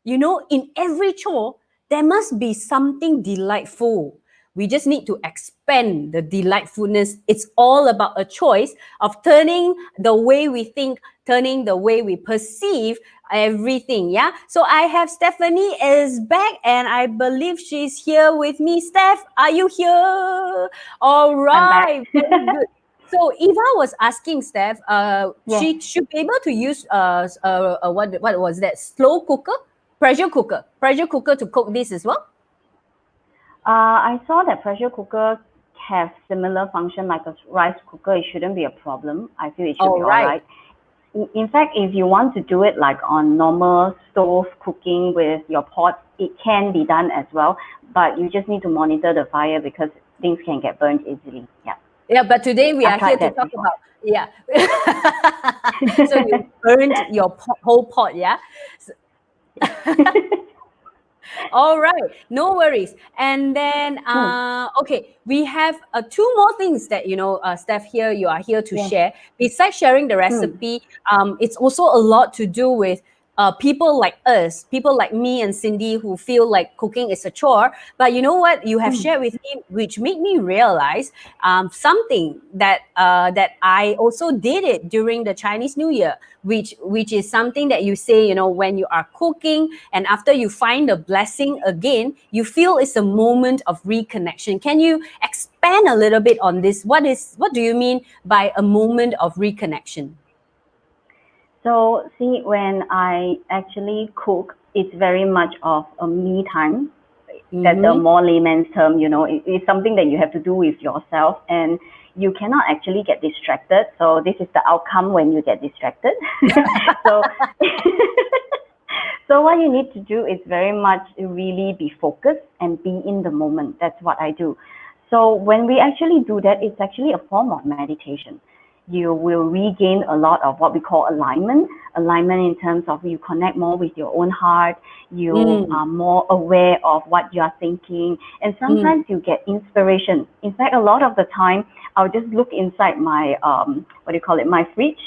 in every chore, there must be something delightful. We just need to expand the delightfulness. It's all about a choice of turning the way we think, turning the way we perceive everything. Yeah. So I have Stephanie is back, and I believe she's here with me. Steph, are you here? All right. Very good. So Eva was asking Steph, Yes. she should be able to use what was that, slow cooker, pressure cooker to cook this as well. I saw that pressure cooker have similar function like a rice cooker. It shouldn't be a problem. I feel it should be All all right. right. In fact, if you want to do it like on normal stove cooking with your pot, it can be done as well. But you just need to monitor the fire because things can get burnt easily. Yeah. Yeah, but today we I've are here tried to that talk before. about, yeah. So you burned your whole pot, yeah? All right, no worries. And then, okay, we have two more things that, Steph, here you are here to Yes. share. Besides sharing the recipe, it's also a lot to do with people like us, people like me and Cindy who feel like cooking is a chore. But you know what you have shared with me, which made me realize something that I also did it during the Chinese New Year, which is something that you say, when you are cooking and after you find the blessing again, you feel it's a moment of reconnection. Can you expand a little bit on this? What do you mean by a moment of reconnection? So see, when I actually cook, it's very much of a me time. That's a more layman's term, it's something that you have to do with yourself and you cannot actually get distracted. So this is the outcome when you get distracted. So, so what you need to do is very much really be focused and be in the moment. That's what I do. So when we actually do that, it's actually a form of meditation. You will regain a lot of what we call alignment in terms of you connect more with your own heart, you are more aware of what you are thinking, and sometimes you get inspiration. In fact, a lot of the time, I'll just look inside my, my fridge,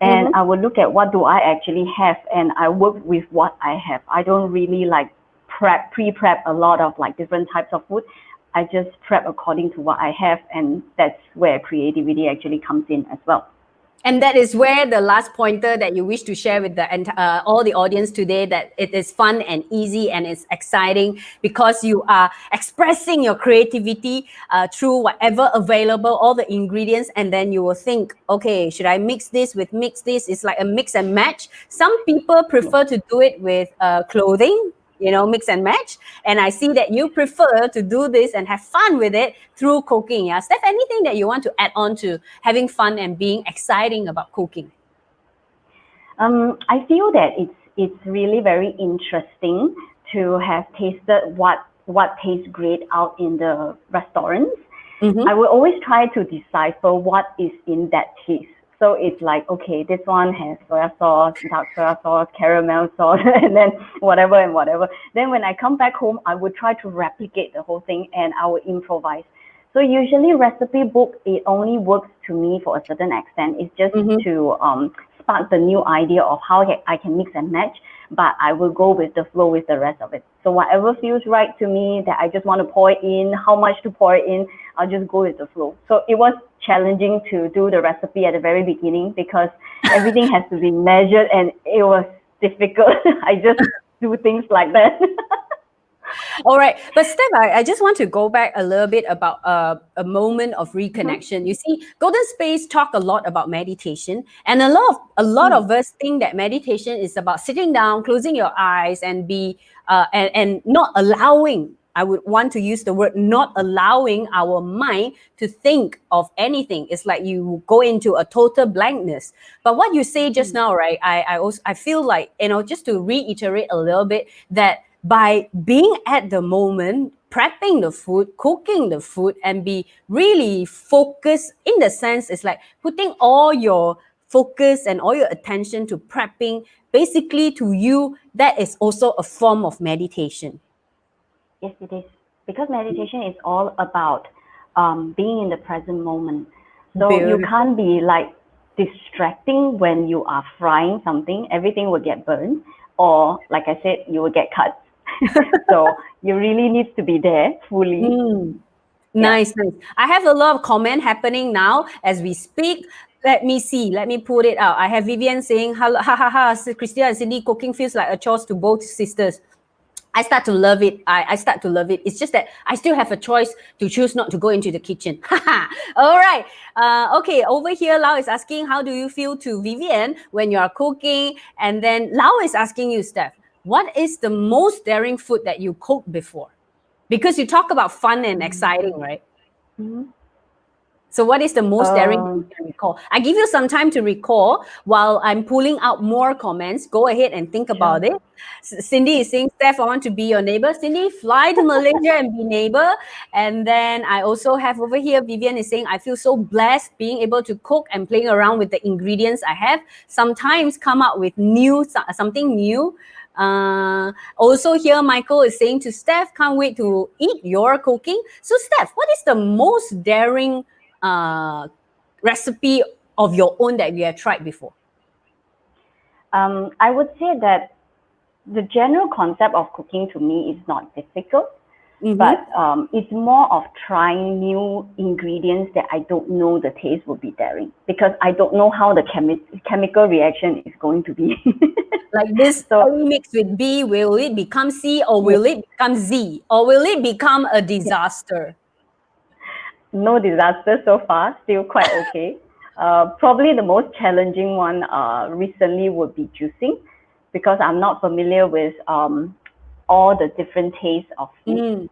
and I will look at what do I actually have, and I work with what I have. I don't really like pre-prep a lot of like different types of food. I just prep according to what I have, and that's where creativity actually comes in as well. And that is where the last pointer that you wish to share with all the audience today, that it is fun and easy and it's exciting because you are expressing your creativity through whatever available, all the ingredients, and then you will think, okay, should I mix this with mix this? It's like a mix and match. Some people prefer to do it with clothing, mix and match. And I see that you prefer to do this and have fun with it through cooking. Yeah, Steph, anything that you want to add on to having fun and being exciting about cooking? I feel that it's really very interesting to have tasted what tastes great out in the restaurants. I will always try to decipher what is in that taste. So it's like, okay, this one has soya sauce, dark soya sauce, caramel sauce, and then whatever and whatever. Then when I come back home, I would try to replicate the whole thing and I would improvise. So usually recipe book, it only works to me for a certain extent. It's just to spark the new idea of how I can mix and match, but I will go with the flow with the rest of it. So whatever feels right to me that I just want to pour it in, how much to pour it in, I'll just go with the flow. So it was challenging to do the recipe at the very beginning because everything has to be measured and it was difficult. I just do things like that. All right. But Steph, I just want to go back a little bit about a moment of reconnection. You see, Golden Space talk a lot about meditation, and a lot of us think that meditation is about sitting down, closing your eyes, and and not allowing. I would want to use the word not allowing our mind to think of anything. It's like you go into a total blankness. But what you say just now, right? I feel like, just to reiterate a little bit, that by being at the moment, prepping the food, cooking the food, and be really focused, in the sense, it's like putting all your focus and all your attention to prepping, basically to you, that is also a form of meditation. Yes, it is. Because meditation is all about being in the present moment. So you can't be like distracting when you are frying something. Everything will get burned. Or like I said, you will get cut. So you really need to be there fully. Nice. I have a lot of comment happening now as we speak. Let me see. Let me put it out. I have Vivian saying, ha ha ha, Christina and Cindy, cooking feels like a chore to both sisters. I start to love it. I start to love it. It's just that I still have a choice to choose not to go into the kitchen. All right. Okay, over here, Lau is asking, how do you feel to Vivian when you are cooking? And then Lau is asking you, Steph, what is the most daring food that you cooked before? Because you talk about fun and exciting, right? Mhm. So what is the most daring you can recall? I give you some time to recall while I'm pulling out more comments. Go ahead and think about it. Cindy is saying, Steph, I want to be your neighbor. Cindy, fly to Malaysia and be neighbor. And then I also have over here, Vivian is saying, I feel so blessed being able to cook and playing around with the ingredients I have. Sometimes come up with something new. Also here, Michael is saying to Steph, can't wait to eat your cooking. So Steph, what is the most daring recipe of your own that you have tried before? I would say that the general concept of cooking to me is not difficult, but it's more of trying new ingredients that I don't know the taste will be daring, because I don't know how the chemical reaction is going to be. Like this A mixed with B, will it become C, or will it become Z, or will it become a disaster? No disaster so far, still quite okay. Probably the most challenging one recently would be juicing, because I'm not familiar with all the different tastes of food.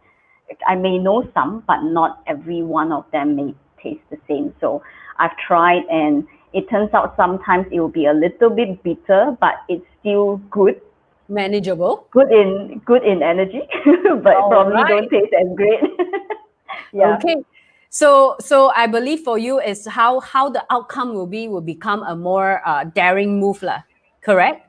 I may know some, but not every one of them may taste the same. So I've tried, and it turns out sometimes it will be a little bit bitter, but it's still good. Manageable. Good in energy, but probably don't taste as great. Yeah. Okay. So I believe for you is how the outcome will become a more daring move, lah. Correct?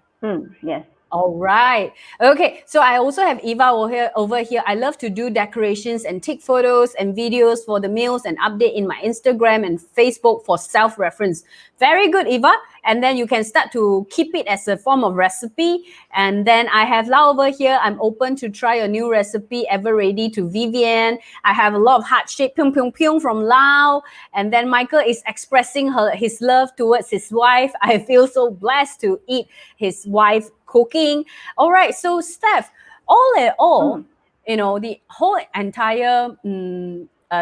Yes. All right. Okay. So I also have Eva over here. I love to do decorations and take photos and videos for the meals and update in my Instagram and Facebook for self-reference. Very good, Eva. And then you can start to keep it as a form of recipe. And then I have Lau over here. I'm open to try a new recipe, ever ready to Vivian. I have a lot of heart shape pyong pyong pyong from Lau. And then Michael is expressing his love towards his wife. I feel so blessed to eat his wife cooking. All right, so Steph, all in all, the whole entire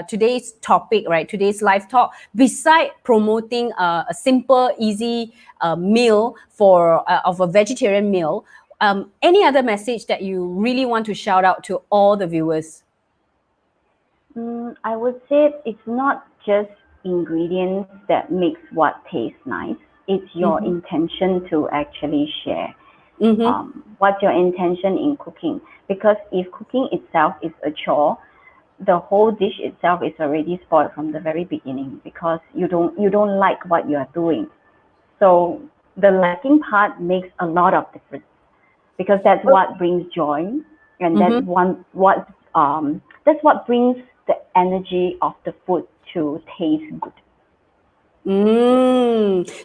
today's topic, right? Today's live talk, beside promoting a simple, easy meal of a vegetarian meal, any other message that you really want to shout out to all the viewers? I would say it's not just ingredients that makes what tastes nice. It's your intention to actually share. What's your intention in cooking? Because if cooking itself is a chore, the whole dish itself is already spoiled from the very beginning, because you don't like what you are doing. So the liking part makes a lot of difference, because that's what brings joy, and that's what brings the energy of the food to taste good.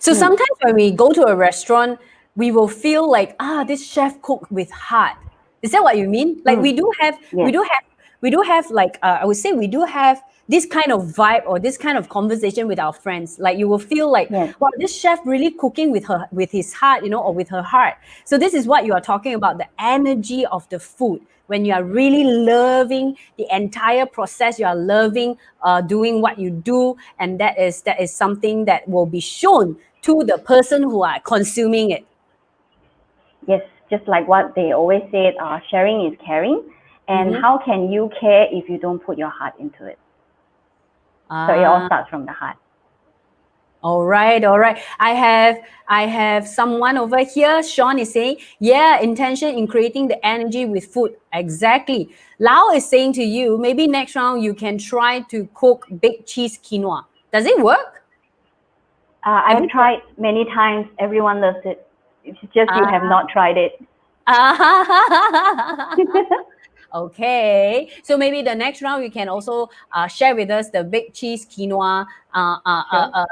So sometimes when we go to a restaurant, we will feel like, this chef cooked with heart. Is that what you mean? Like we do have like I would say we do have this kind of vibe or this kind of conversation with our friends. Like you will feel like, wow, this chef really cooking with his heart, or with her heart. So this is what you are talking about, the energy of the food. When you are really loving the entire process, you are loving doing what you do, and that is something that will be shown to the person who are consuming it. Yes, just like what they always say, sharing is caring. And how can you care if you don't put your heart into it? So it all starts from the heart. All right. I have someone over here. Sean is saying, intention in creating the energy with food. Exactly. Lau is saying to you, maybe next round you can try to cook baked cheese quinoa. Does it work? I've tried many times. Everyone loves it. It's just you have not tried it. Okay, so maybe the next round you can also share with us the baked cheese quinoa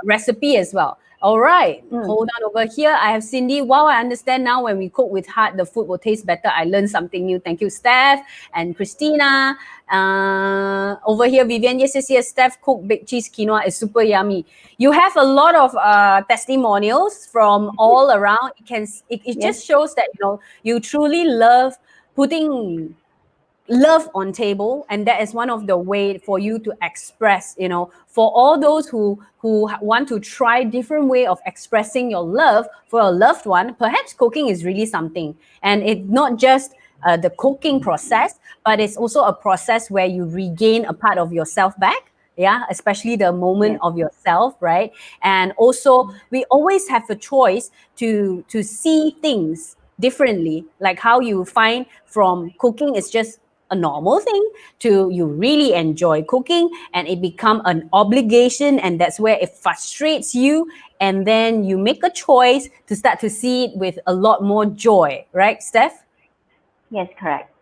recipe as well. All right, hold on over here. I have Cindy. Wow, I understand now when we cook with heart, the food will taste better. I learned something new. Thank you, Steph and Christina. Over here, Vivian. Yes, Steph cooked baked cheese quinoa is super yummy. You have a lot of testimonials from all around. It just shows that you truly love putting love on table, and that is one of the way for you to express, for all those who want to try different way of expressing your love for a loved one. Perhaps cooking is really something, and it's not just the cooking process, but it's also a process where you regain a part of yourself back. Yeah, especially the moment Yes. of yourself, right? And also we always have a choice to see things differently, like how you find from cooking is just a normal thing to you really enjoy cooking and it become an obligation, and that's where it frustrates you, and then you make a choice to start to see it with a lot more joy, right, Steph? Yes, correct.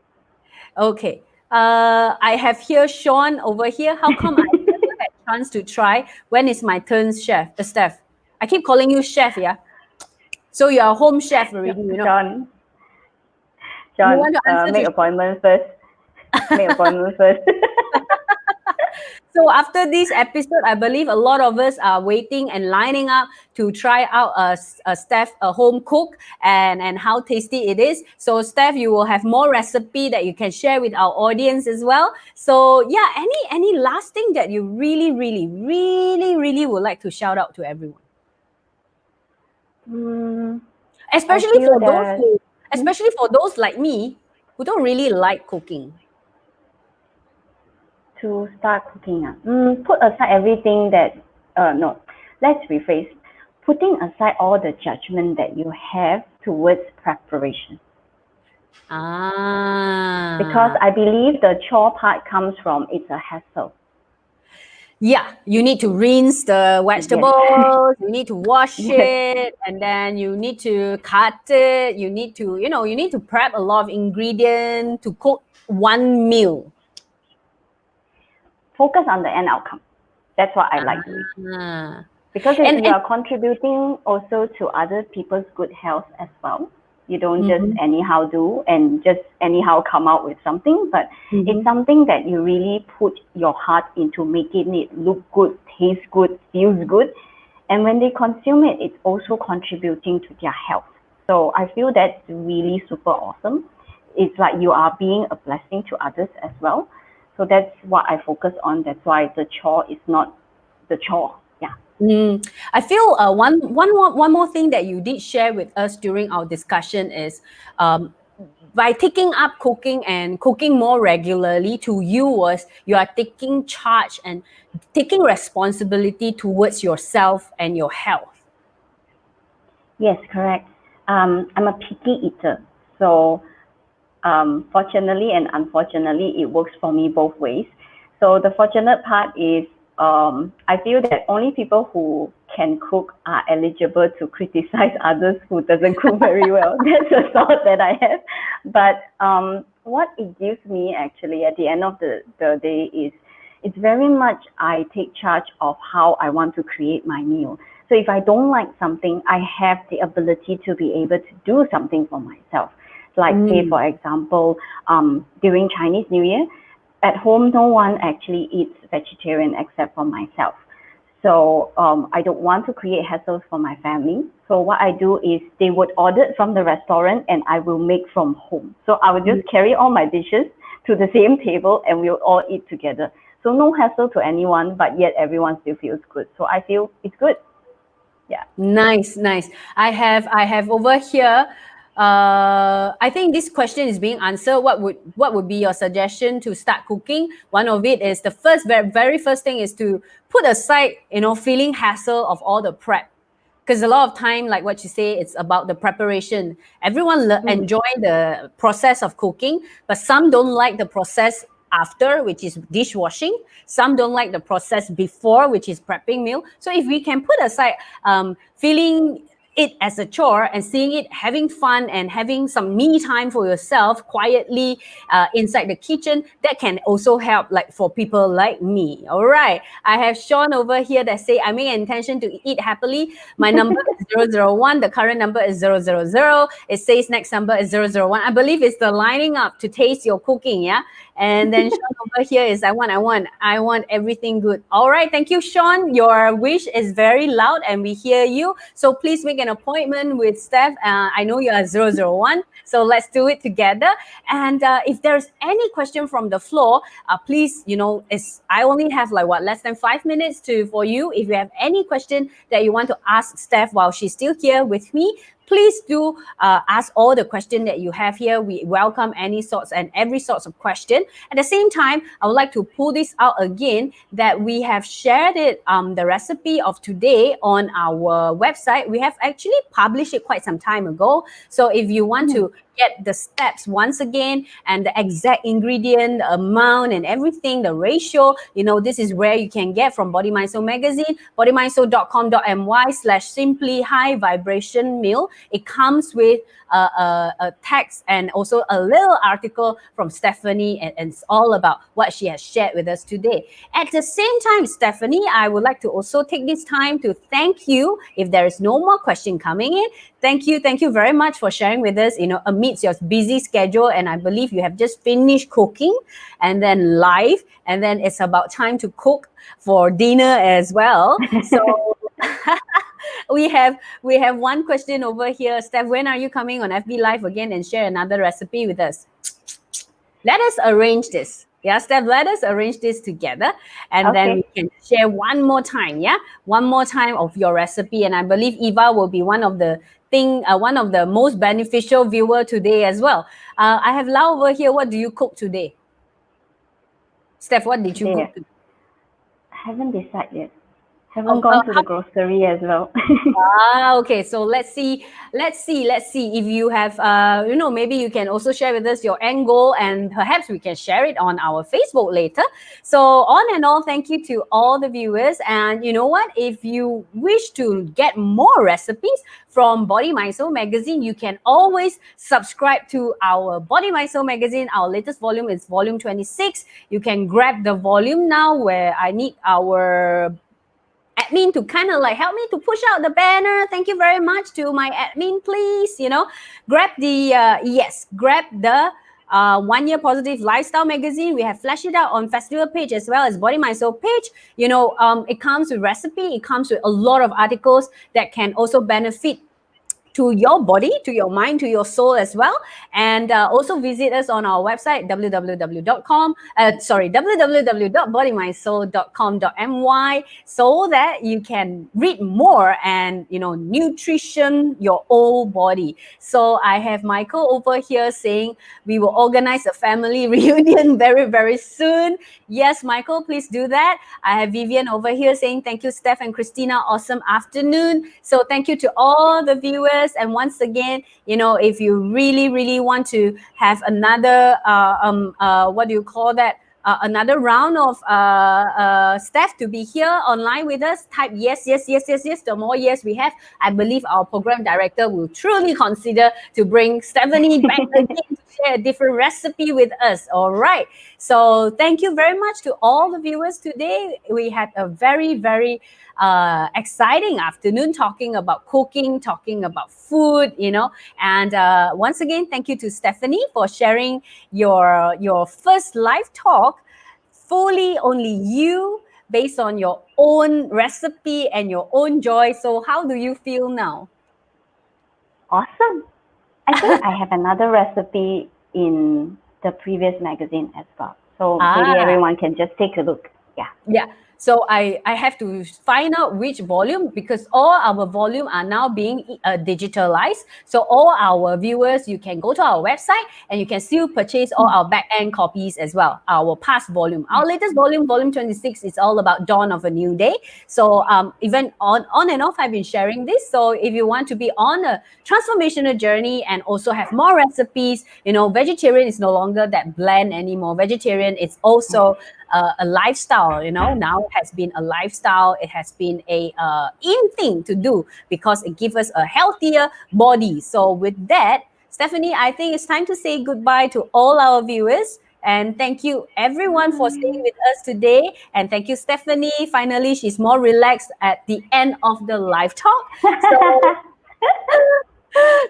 Okay. I have here Sean over here. How come I never had chance to try? When is my turn, chef? Steph. I keep calling you chef, yeah. So you are home chef already, John, You John, want to answer make to appointment first. Make appointment first. So after this episode, I believe a lot of us are waiting and lining up to try out a Steph a home cook and how tasty it is. So Steph, you will have more recipe that you can share with our audience as well. So yeah, any last thing that you really, really, really, really would like to shout out to everyone, Mm, I especially feel for those that who, especially for those like me who don't really like cooking. to start cooking, put aside everything that, no, let's rephrase. Putting aside all the judgment that you have towards preparation. Because Ah. I believe the chore part comes from it's a hassle. Yeah, you need to rinse the Yes. vegetables, you need to wash Yes. it, and then you need to cut it. You need to, you need to prep a lot of ingredients to cook one meal. Focus on the end outcome. That's what I like doing. Ah. Because And, you are contributing also to other people's good health as well. You don't just mhm, anyhow do and just anyhow come out with something, but it's mhm. something that you really put your heart into making it look good, taste good, feels good. And when they consume it, it's also contributing to their health. So I feel that's really super awesome. It's like you are being a blessing to others as well. So that's what I focus on. That's why the chore is not the chore. Yeah. I feel one more thing that you did share with us during our discussion is by taking up cooking and cooking more regularly, to you was you are taking charge and taking responsibility towards yourself and your health. Yes, correct. I'm a picky eater. So fortunately and unfortunately, it works for me both ways. So the fortunate part is I feel that only people who can cook are eligible to criticize others who doesn't cook very well. That's a thought that I have. But what it gives me actually at the end of the day is it's very much I take charge of how I want to create my meal. So if I don't like something, I have the ability to be able to do something for myself. Like say, for example, during Chinese New Year, at home, no one actually eats vegetarian except for myself. So I don't want to create hassles for my family. So what I do is they would order it from the restaurant and I will make from home. So I will just carry all my dishes to the same table and we'll all eat together. So no hassle to anyone, but yet everyone still feels good. So I feel it's good. Yeah. Nice, nice. I have over here. I think this question is being answered. What would be your suggestion to start cooking? One of it is the very first thing is to put aside, feeling hassle of all the prep. Because a lot of time, like what you say, it's about the preparation. Everyone enjoy the process of cooking, but some don't like the process after, which is dishwashing. Some don't like the process before, which is prepping meal. So if we can put aside feeling it as a chore and seeing it having fun and having some me time for yourself quietly inside the kitchen, that can also help, like for people like me. All right, I have Sean over here that say I make an intention to eat happily. My number is 001. The current number is 000. It says next number is 001. I believe it's the lining up to taste your cooking. Yeah. And then Sean over here is I want everything good. All right, thank you, Sean. Your wish is very loud and we hear you. So please make an an appointment with Steph. I know you are 001, so let's do it together. And if there's any question from the floor, please, I only have less than 5 minutes for you. If you have any question that you want to ask Steph while she's still here with me, please do ask all the questions that you have here. We welcome any sorts and every sorts of question. At the same time, I would like to pull this out again that we have shared it, the recipe of today on our website. We have actually published it quite some time ago. So if you want to get the steps once again and the exact ingredient, the amount and everything, the ratio, this is where you can get from Body Mind Soul magazine, bodymindsoul.com.my/simply high vibration meal. It comes with a text and also a little article from Stephanie, and it's all about what she has shared with us today. At the same time, Stephanie, I would like to also take this time to thank you. If there is no more question coming in, thank you very much for sharing with us, amidst your busy schedule. And I believe you have just finished cooking and then live, and then it's about time to cook for dinner as well. So we have one question over here. Steph, when are you coming on FB Live again and share another recipe with us? Let us arrange this. Yeah, Steph, let us arrange this together, and then we can share one more time. Yeah, one more time of your recipe. And I believe Eva will be one of the most beneficial viewer today as well. I have Lau over here. What do you cook today? Steph, what did you cook today? I haven't decided yet. Haven't gone to the grocery as well. Okay. So let's see. If you have, maybe you can also share with us your end goal, and perhaps we can share it on our Facebook later. So on and on, thank you to all the viewers. And you know what? If you wish to get more recipes from Body Mind Soul magazine, you can always subscribe to our Body Mind Soul magazine. Our latest volume is volume 26. You can grab the volume now, where I need our admin to kind of help me to push out the banner. Thank you very much to my admin, please. Grab the 1 Year Positive Lifestyle magazine. We have flashed it out on festival page as well as Body Mind Soul page. It comes with recipe. It comes with a lot of articles that can also benefit to your body, to your mind, to your soul as well. And also visit us on our website, www.bodymindsoul.com.my, so that you can read more and, nutrition your whole body. So I have Michael over here saying we will organize a family reunion very, very soon. Yes, Michael, please do that. I have Vivian over here saying thank you, Steph and Christina. Awesome afternoon. So thank you to all the viewers. And once again, if you really, really want to have another, another round of Steph to be here online with us, type yes. The more yes we have, I believe our program director will truly consider to bring Stephanie back again to share a different recipe with us. All right. So thank you very much to all the viewers today. We had a very, very exciting afternoon talking about cooking, talking about food, and once again, thank you to Stephanie for sharing your first live talk, fully only you, based on your own recipe and your own joy. So how do you feel now? Awesome. I think I have another recipe in the previous magazine as well. So maybe everyone can just take a look. Yeah. So I have to find out which volume, because all our volume are now being digitalized. So all our viewers, you can go to our website and you can still purchase all our back-end copies as well. Our past volume, our latest volume, volume 26, is all about Dawn of a New Day. So even on and off, I've been sharing this. So if you want to be on a transformational journey and also have more recipes, vegetarian is no longer that bland anymore. Vegetarian is also a lifestyle, now it has been a lifestyle. It has been a in thing to do, because it gives us a healthier body. So with that, Stephanie, I think it's time to say goodbye to all our viewers. And thank you everyone for staying with us today. And thank you, Stephanie. Finally, she's more relaxed at the end of the live talk. So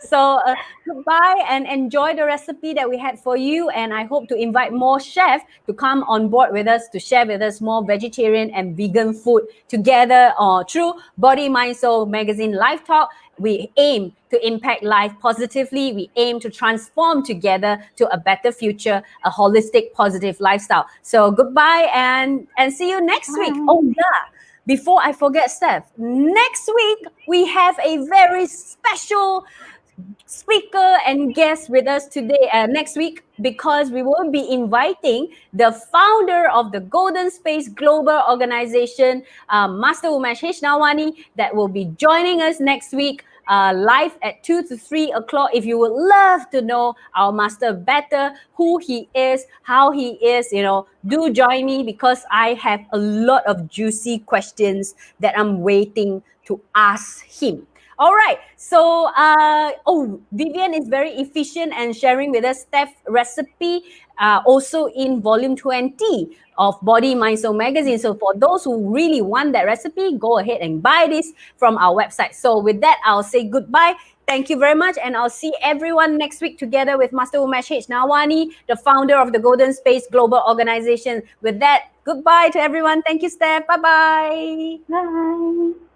So goodbye and enjoy the recipe that we had for you. And I hope to invite more chefs to come on board with us to share with us more vegetarian and vegan food together through Body, Mind, Soul Magazine Live Talk. We aim to impact life positively. We aim to transform together to a better future, a holistic, positive lifestyle. So goodbye and see you next week. Bye. Oh yeah. Before I forget, Steph, next week we have a very special speaker and guest with us today, next week, because we will be inviting the founder of the Golden Space Global Organization, Master Umesh H. Nawani, that will be joining us next week. Live at 2 to 3 o'clock. If you would love to know our master better, who he is, how he is, do join me, because I have a lot of juicy questions that I'm waiting to ask him. All right. So, Vivian is very efficient and sharing with us Steph's recipe, also in volume 20 of Body, Mind, Soul magazine. So, for those who really want that recipe, go ahead and buy this from our website. So, with that, I'll say goodbye. Thank you very much. And I'll see everyone next week together with Master Umesh H. Nawani, the founder of the Golden Space Global Organization. With that, goodbye to everyone. Thank you, Steph. Bye-bye. Bye.